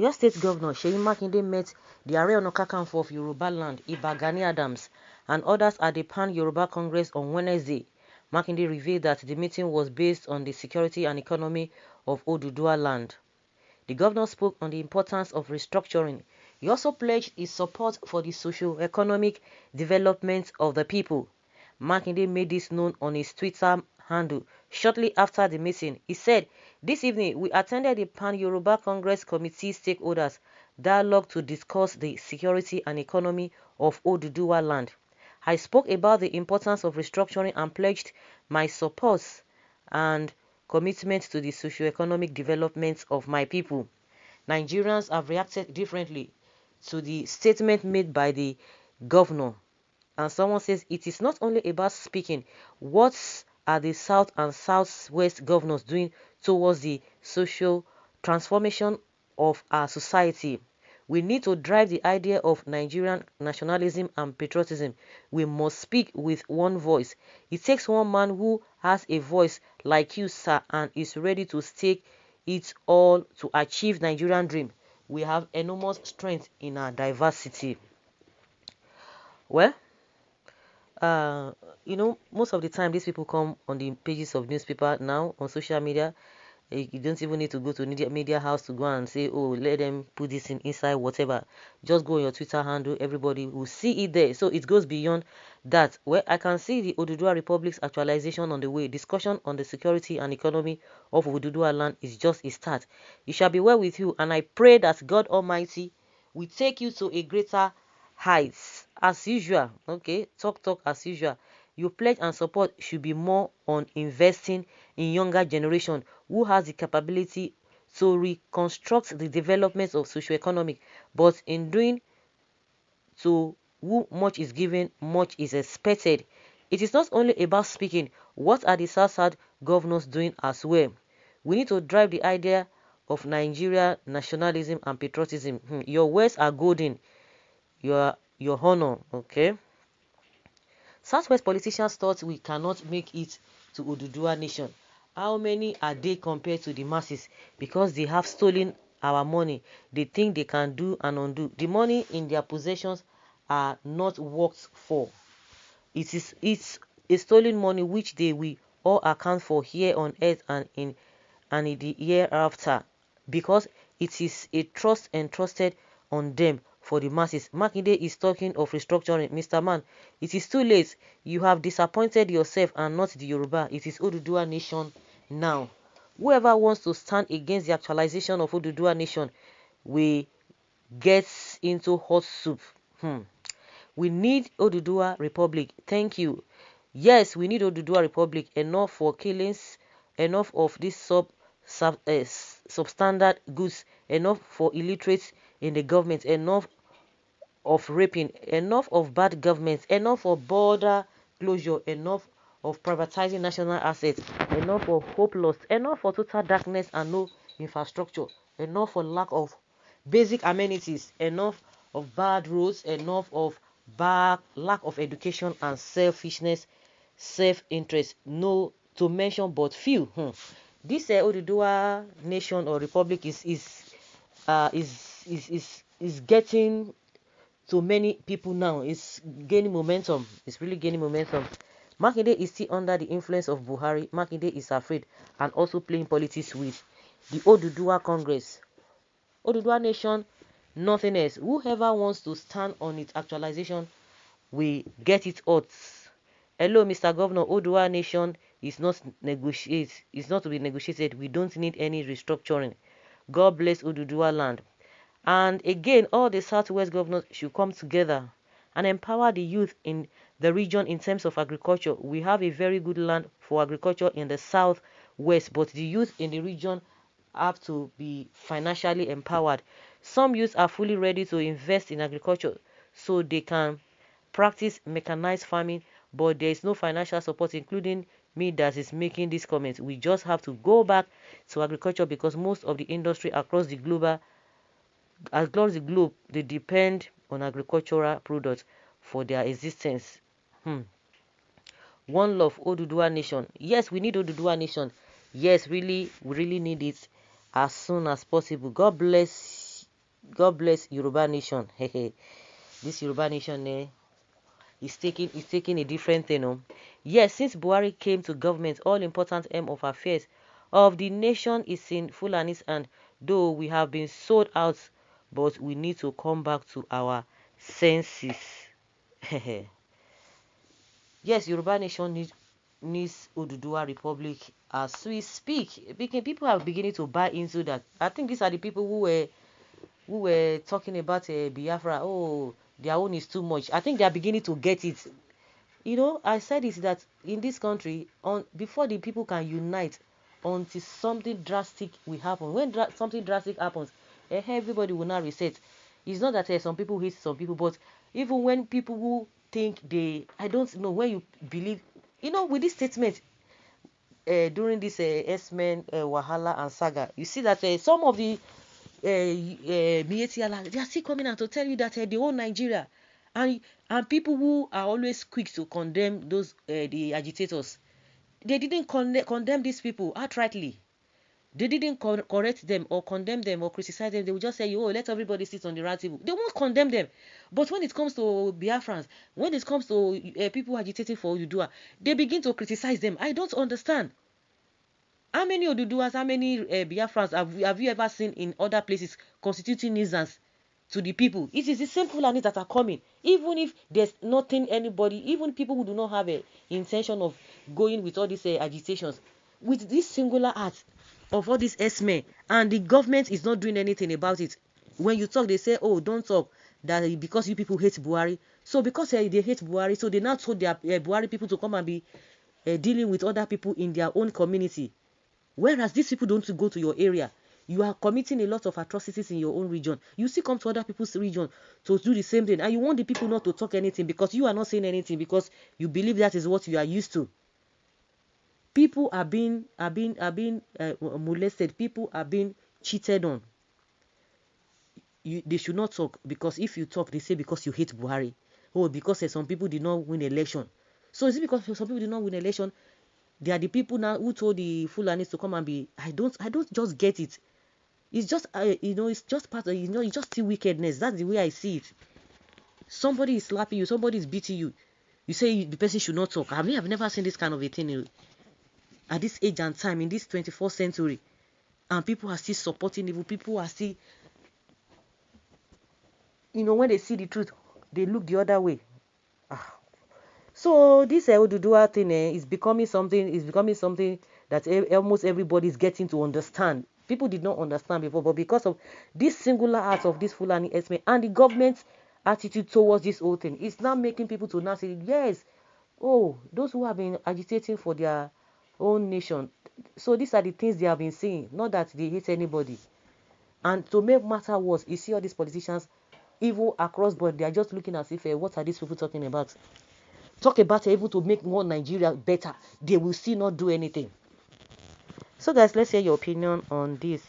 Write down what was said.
Oyo State Governor Seyi Makinde met the Ààrẹ Ọ̀nà Kakanfò of Yoruba land, Iba Gani Adams, and others at the Pan-Yoruba Congress on Wednesday. Makinde revealed that the meeting was based on the security and economy of Oduduwa land. The governor spoke on the importance of restructuring. He also pledged his support for the socio-economic development of the people. Makinde made this known on his Twitter handle shortly after the meeting. He said, "This evening, we attended the Pan-Yoruba Congress Committee stakeholders dialogue to discuss the security and economy of Oduduwa land. I spoke about the importance of restructuring and pledged my support and commitment to the socio-economic development of my people." Nigerians have reacted differently to the statement made by the governor. And someone says it is not only about speaking. What are the South and Southwest governors doing towards the social transformation of our society? We need to drive the idea of Nigerian nationalism and patriotism. We must speak with one voice. It takes one man who has a voice like you, sir, and is ready to stake it all to achieve Nigerian dream. We have enormous strength in our diversity. Well, most of the time these people come on the pages of newspaper now on social media. You don't even need to go to media house to go and say, oh, let them put this inside whatever. Just go on your Twitter handle, everybody will see it there. So it goes beyond that. Well, I can see the Oduduwa Republic's actualization on the way. Discussion on the security and economy of Oduduwa land is just a start. It shall be well with you, and I pray that God Almighty will take you to a greater heights. As usual, okay, talk as usual. Your pledge and support should be more on investing in younger generation who has the capability to reconstruct the development of socio-economic, but in doing so, who much is given, much is expected. It is not only about speaking. What are the South governors doing as well? We need to drive the idea of Nigeria nationalism and patriotism. Your words are golden. Your honor, okay? Southwest politicians thought we cannot make it to Oduduwa nation. How many are they compared to the masses? Because they have stolen our money. They think they can do and undo. The money in their possessions are not worked for. It's a stolen money which they will all account for here on earth and in the hereafter, because it is a trust entrusted on them for the masses. Makinde is talking of restructuring. Mr. Man, it is too late. You have disappointed yourself and not the Yoruba. It is Oduduwa nation now. Whoever wants to stand against the actualization of Oduduwa nation will get into hot soup. We need Oduduwa Republic. Thank you. Yes, we need Oduduwa Republic. Enough for killings. Enough of this substandard goods. Enough for illiterates in the government. Enough of raping. Enough of bad government. Enough of border closure. Enough of privatizing national assets. Enough of hope lost. Enough for total darkness and no infrastructure. Enough for lack of basic amenities. Enough of bad roads. Enough of lack of education and selfishness, self-interest. No to mention but few. This Oduduwa nation or republic is getting to many people now. It's gaining momentum. It's really gaining momentum. Makinde is still under the influence of Buhari. Makinde is afraid and also playing politics with the Oduduwa Congress. Oduduwa nation, nothing else. Whoever wants to stand on its actualization will get it out. Hello, Mr. Governor. Oduduwa nation is not to be negotiated. We don't need any restructuring. God bless Oduduwa land. And again, all the Southwest governors should come together and empower the youth in the region in terms of agriculture. We have a very good land for agriculture in the Southwest, but the youth in the region have to be financially empowered. Some youths are fully ready to invest in agriculture so they can practice mechanized farming, but there is no financial support, including me that is making this comment. We just have to go back to agriculture because most of the industry across the globe, they depend on agricultural products for their existence. One love, Oduduwa nation. Yes, we need Oduduwa nation. Yes, really, we really need it as soon as possible. God bless God bless Yoruba Nation. This Yoruba Nation is taking a different thing. Yes, since Buhari came to government, all important aim of affairs of the nation is in Fulani's and though we have been sold out, but we need to come back to our senses. Yes, Yoruba Nation needs Oduduwa Republic as we speak. People are beginning to buy into that. I think these are the people who were talking about Biafra. Oh, their own is too much. I think they are beginning to get it. I said is that in this country, before the people can unite, until something drastic will happen. When something drastic happens, everybody will now reset. It's not that some people hate some people, but even when people who think I don't know, when you believe, with this statement, during this S-Men Wahala and Saga, you see that some of the Mietiala, they are still coming out to tell you that they own Nigeria, and people who are always quick to condemn those the agitators, they didn't condemn these people outrightly. They didn't correct them or condemn them or criticize them. They would just say, "Oh, let everybody sit on the round table." They won't condemn them. But when it comes to Biafrans, when it comes to people agitating for Oduduwa, they begin to criticize them. I don't understand. How many Oduduwas, how many Biafrans have you ever seen in other places constituting nuisance to the people? It is the same Fulani that are coming. Even if there's nothing anybody, even people who do not have a intention of going with all these agitations, with this singular act of all these S-men, and the government is not doing anything about it. When you talk, they say, "Oh, don't talk. That because you people hate Buhari." So because they hate Buhari, so they now told their Buhari people to come and be dealing with other people in their own community. Whereas these people don't go to your area. You are committing a lot of atrocities in your own region. You still come to other people's region to do the same thing. And you want the people not to talk anything because you are not saying anything because you believe that is what you are used to. People are being molested. People are being cheated on. They should not talk because if you talk, they say because you hate Buhari. Oh, because some people did not win election. So is it because some people did not win election? They are the people now who told the Fulanis to come and be. I don't just get it. It's just it's just part of it's just still wickedness. That's the way I see it. Somebody is slapping you, somebody is beating you. You say the person should not talk. I've never seen this kind of a thing at this age and time in this 21st century. And people are still supporting evil. People are still, when they see the truth, they look the other way. So this Oduduwa thing is becoming something. Is becoming something that almost everybody is getting to understand. People did not understand before, but because of this singular act of this Fulani Esme and the government's attitude towards this whole thing, it's now making people to now say, yes, oh, those who have been agitating for their own nation. So these are the things they have been saying, not that they hate anybody. And to make matter worse, you see all these politicians, evil across board, they are just looking as if, what are these people talking about? Talk about able to make more Nigeria better. They will still not do anything. So guys, let's hear your opinion on this.